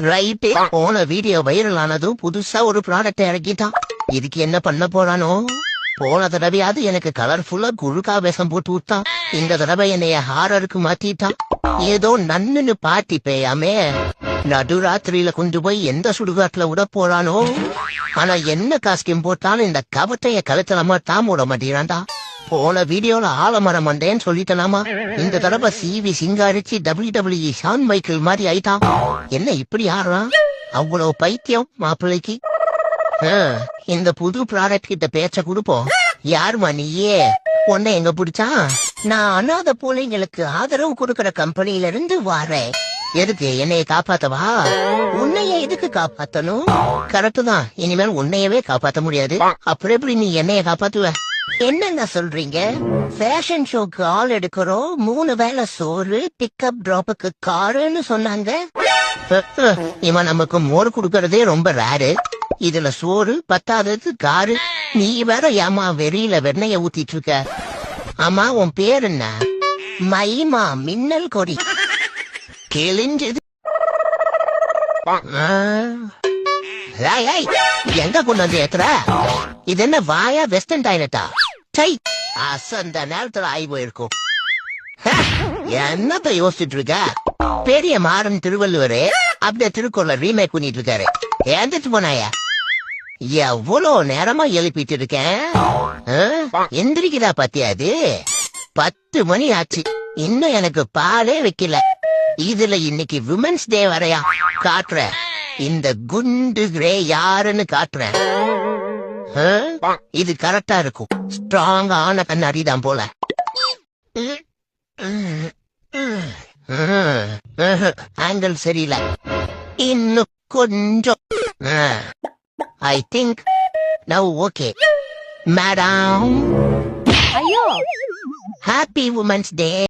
Right. போன video viral ஆனதும் புதுசா ஒரு ப்ராடக்ட் இறக்கிட்டான். இதுக்கு என்ன பண்ண போறானோ? போன தடவையாவது எனக்கு கலர்ஃபுல்லா குழுக்கா வேஷம் போட்டு விட்டான். இந்த தடவை என்னைய ஹாரருக்கு மாத்திட்டான். ஏதோ நன்னுன்னு பாட்டி பேயாமே நடுராத்திரியில கொண்டு போய் எந்த சுடுகாட்டுல விட போறானோ? ஆனா என்ன காஸ்டியூம் போட்டாலும் இந்த கவட்டைய கழுத்தலாமா தான் விட மாட்டேறான்டா. போன வீடியோல ஆலமரம் வந்தேன்னு சொல்லிட்டலாமா? இந்த தடவை சிவி சிங்காரிச்சு WWE ஷான் மைக்கேல் மாதிரி ஆயிட்டான். என்ன இப்படி ஆடுறான்? அவ்வளவு பைத்தியம் மாப்பிள்ளைக்கு. இந்த புது ப்ராடக்ட் கிட்ட பேச்ச கொடுப்போம். யாருமா நீயே? உன்னை எங்க பிடிச்சா? நான் அனாதை பிள்ளைங்களுக்கு ஆதரவு கொடுக்கற கம்பெனில இருந்து வாரேன். எதுக்கு? என்னைய காப்பாத்தவா? உன்னைய எதுக்கு காப்பாத்தணும்? கரெக்ட் தான். இனிமேல் உன்னையவே காப்பாத்த முடியாது. அப்புறம் எப்படி நீ என்னைய காப்பாத்துவ? என்னங்க சொல்றீங்க? ஃபேஷன் ஷோக்கு ஆள் எடுக்கிறோம், 3 வேளை சோறு, பிக்கப் டிராப்புக்கு காருன்னு சொன்னாங்க. இவன் நமக்கு மோர் குடுக்கறதே ரொம்ப ரேரு. இதுல சோறு பத்தாதது காரு. நீ வேற ஏமா வெறியில வெண்ணைய ஊத்திட்டு இருக்க? ஆமா, உன் பேர் என்ன? மைமா மின்னல் கொடி கிழிஞ்சது. எங்க கொண்டு வந்து ஏத்துற? இது என்ன வாயா வெஸ்டர்ன் டாய்லெட்டா? அசந்த நேரத்துல ஆய்வு இருக்கும். என்னத்த யோசிச்சுட்டு இருக்க? பெரிய மாறன் திருவள்ளுவரே அப்படியே திருக்குறளை ரீமேக் பண்ணிட்டு இருக்காரு. ஏந்துட்டு போனாயா? எவ்வளவு நேரமா எழுப்பிட்டு இருக்கேன். எந்திரிக்கிறா பாத்தியா? அது 10 மணி ஆச்சு, இன்னும் எனக்கு பாலே வைக்கல. இதுல இன்னைக்கு விமென்ஸ் டே வரையா? காட்டுறேன். இந்த குண்டு கிரே யாருன்னு காட்டுறேன். இது கரெக்டா இருக்கும். ஸ்ட்ராங் ஆன கண்ணாடிதான் போல. ஆங்கிள் சரியில்லை. இன்னும் கொஞ்சம். I think now okay. Madam. ஐயோ, Happy Women's Day.